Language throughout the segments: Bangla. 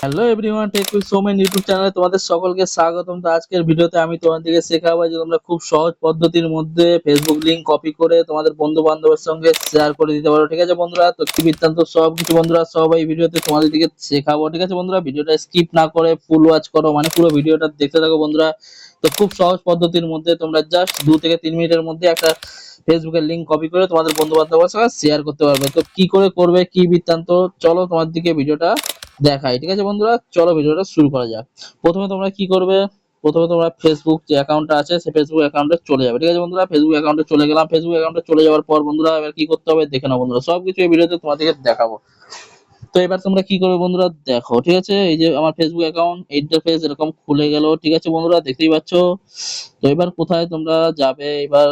Hello everyone, tech with Soumen YouTube চ্যানেলে তোমাদের সকলকে স্বাগতম। তো আজকের ভিডিওতে আমি তোমাদেরকে শেখাবো যে তোমরা খুব সহজ পদ্ধতির মধ্যে ফেসবুক লিংক কপি করে তোমাদের বন্ধু বান্ধবের সঙ্গে শেয়ার করে দিতে পারো। ঠিক আছে বন্ধুরা, তো কি বৃত্তান্ত সব কিছু বন্ধুরা সব এই ভিডিওতে তোমাদেরকে শেখাবো। ঠিক আছে বন্ধুরা, ভিডিওটা স্কিপ না করে ফুল ওয়াচ করো, মানে পুরো ভিডিওটা দেখতে থাকো বন্ধুরা। তো খুব সহজ পদ্ধতির মধ্যে তোমরা জাস্ট 2 থেকে 3 মিনিটের মধ্যে একটা ফেসবুকের লিংক কপি করে তোমাদের বন্ধু বান্ধবের সঙ্গে শেয়ার করতে পারবে। তো কি করে করবে, কি বৃত্তান্ত, চলো তোমার দিকে ভিডিওটা দেখাই। ঠিক আছে বন্ধুরা, চলো ভিডিওটা শুরু করা যাক। প্রথমে তোমরা কি করবে, প্রথমে তোমরা ফেসবুক যে অ্যাকাউন্টটা আছে সেই ফেসবুক অ্যাকাউন্টে চলে যাবে। ঠিক আছে বন্ধুরা, ফেসবুক অ্যাকাউন্টে চলে গেলাম। ফেসবুক অ্যাকাউন্টে চলে যাওয়ার পর বন্ধুরা এবার কি করতে হবে দেখে নাও বন্ধুরা, সবকিছু এই ভিডিওতে তোমাদেরকে দেখাবো। তো এবার তোমরা কি করবে বন্ধুরা দেখো। ঠিক আছে, এই যে আমার ফেসবুক অ্যাকাউন্ট ইন্টারফেস এরকম খুলে গেল। ঠিক আছে বন্ধুরা, দেখতেই পাচ্ছ। তো এবার কোথায় তোমরা যাবে, এবার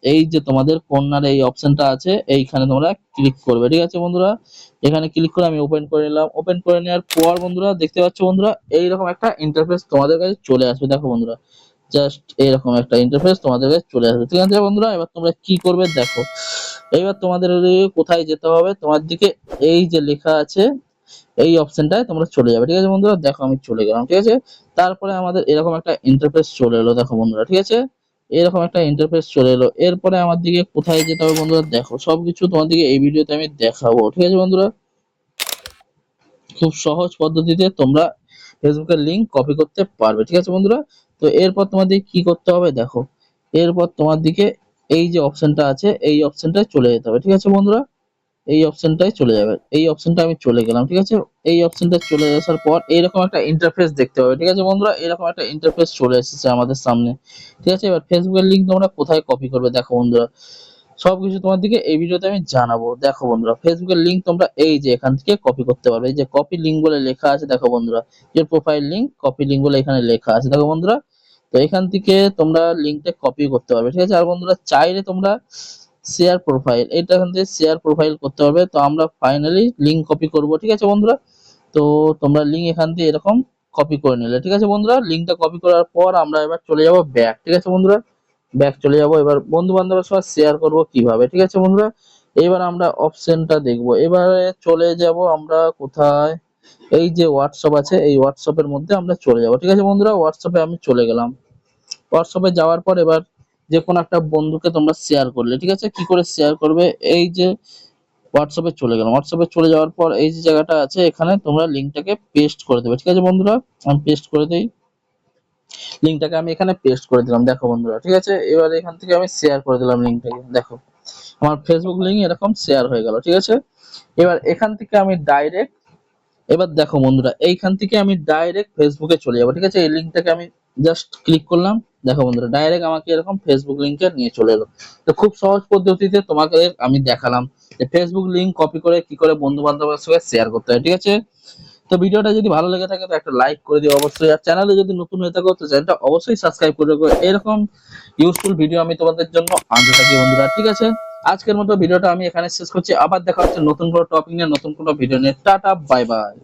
এই যে তোমাদের কর্নারে এই অপশনটা আছে এইখানে তোমরা ক্লিক করবে। ঠিক আছে বন্ধুরা, এখানে ক্লিক করে আমি ওপেন করে নিলাম। ওপেন করে নেওয়ার পর বন্ধুরা দেখতে পাচ্ছ বন্ধুরা এইরকম একটা ইন্টারফেস তোমাদের কাছে চলে আসবে। দেখো বন্ধুরা, জাস্ট এইরকম একটা ইন্টারফেস তোমাদের কাছে চলে আসবে। ঠিক আছে বন্ধুরা, এবার তোমরা কি করবে দেখো। এইবার তোমাদের কোথায় যেতে হবে, তোমার দিকে এই যে লেখা আছে এই অপশনটায় তোমরা চলে যাবে। ঠিক আছে বন্ধুরা, দেখো আমি চলে গেলাম। ঠিক আছে, তারপরে আমাদের এরকম একটা ইন্টারফেস চলে এলো। দেখো বন্ধুরা, ঠিক আছে, এরকম একটা ইন্টারফেস চলে এলো। এরপরে আমার দিকে কোথায় যেতে হবে বন্ধুরা দেখো, সবকিছু তোমার দিকে এই ভিডিওতে আমি দেখাবো। ঠিক আছে বন্ধুরা, খুব সহজ পদ্ধতিতে তোমরা ফেসবুকের লিংক কপি করতে পারবে। ঠিক আছে বন্ধুরা, তো এরপর তোমাদের কি করতে হবে দেখো। এরপর তোমার দিকে এই যে অপশনটা আছে এই অপশনটায় চলে যেতে হবে। ঠিক আছে বন্ধুরা, এই অপশনটায় চলে যাবে। এই অপশনটা আমি চলে গেলাম। ঠিক আছে, এই অপশনটা চলে আসার পর এইরকম একটা ইন্টারফেস দেখতে পাবে। ঠিক আছে বন্ধুরা, এরকম একটা ইন্টারফেস চলে এসেছে আমাদের সামনে। ঠিক আছে, এবার ফেসবুকের লিংক তোমরা কোথায় কপি করবে দেখো বন্ধুরা, সবকিছু তোমার দিকে এই ভিডিওতে আমি জানাবো। দেখো বন্ধুরা, ফেসবুকের লিংক তোমরা এই যে এখান থেকে কপি করতে পারবে। এই যে কপি লিংক বলে লেখা আছে দেখো বন্ধুরা, যে প্রোফাইল লিংক কপি লিংক বলে এখানে লেখা আছে দেখো বন্ধুরা। তো এখান থেকে তোমরা লিংকটা কপি করতে পারবে। ঠিক আছে, আর বন্ধুরা চাইলে তোমরা শেয়ার প্রোফাইল, এটা এখান থেকে শেয়ার প্রোফাইল করতে পারবে। তো আমরা ফাইনালি লিংক কপি করব। ঠিক আছে বন্ধুরা, তো তোমরা লিংক এখান থেকে এরকম কপি করে নিলে। ঠিক আছে বন্ধুরা, লিংকটা কপি করার পর আমরা এবার চলে যাব ব্যাক। ঠিক আছে বন্ধুরা, ব্যাক চলে যাব। এবার বন্ধু বান্ধবের সাথে শেয়ার করব কিভাবে। ঠিক আছে বন্ধুরা, এবার আমরা অপশনটা দেখব। এবারে চলে যাব আমরা কোথায়, এই যে হোয়াটসঅ্যাপ আছে এই হোয়াটসঅ্যাপের মধ্যে আমরা চলে যাব। ঠিক আছে বন্ধুরা, হোয়াটসঅ্যাপে আমি চলে গেলাম। হোয়াটসঅ্যাপে যাওয়ার পর এবার যে কোনো একটা বন্ধুকে তোমরা শেয়ার করলে। ঠিক আছে, কি করে শেয়ার করবে, এই যে হোয়াটসঅ্যাপে চলে গেলাম। হোয়াটসঅ্যাপে চলে যাওয়ার পর এই যে জায়গাটা আছে এখানে তোমরা লিংকটাকে পেস্ট করে দেবে। ঠিক আছে বন্ধুরা, আমি পেস্ট করে দেই। লিংকটাকে আমি এখানে পেস্ট করে দিলাম। দেখো বন্ধুরা, ঠিক আছে, এবার এখান থেকে আমি শেয়ার করে দিলাম লিংকটাকে। দেখো আমার ফেসবুক লিংক এরকম শেয়ার হয়ে গেল। ঠিক আছে, এবার এখান থেকে আমি ডাইরেক্ট, এবার দেখো বন্ধুরা এইখান থেকে আমি ডাইরেক্ট ফেসবুকে চলে যাবো। ঠিক আছে, এই লিংকটাকে আমি জাস্ট ক্লিক করলাম। দেখো বন্ধুরা ডাইরেক্ট আমাকে এরকম ফেসবুক লিংকে নিয়ে চলে এলো। তো খুব সহজ পদ্ধতিতে তোমাকে আমি দেখালাম যে ফেসবুক লিংক কপি করে কি করে বন্ধু বান্ধবের সঙ্গে শেয়ার করতে হয়। ঠিক আছে, তো ভিডিওটা যদি ভালো লেগে থাকে তো একটা লাইক করে দিও অবশ্যই, আর চ্যানেলে যদি নতুন হয়ে থাকো তো চ্যানেলটা অবশ্যই সাবস্ক্রাইব করে রাখো। এরকম ইউজফুল ভিডিও আমি তোমাদের জন্য আনতে থাকি বন্ধুরা। ঠিক আছে, আজকের মতো ভিডিওটা আমি এখানে শেষ করছি। আবার দেখা হচ্ছে নতুন কোনো টপিক নিয়ে, নতুন কোনো ভিডিও নিয়ে। Tata, bye bye.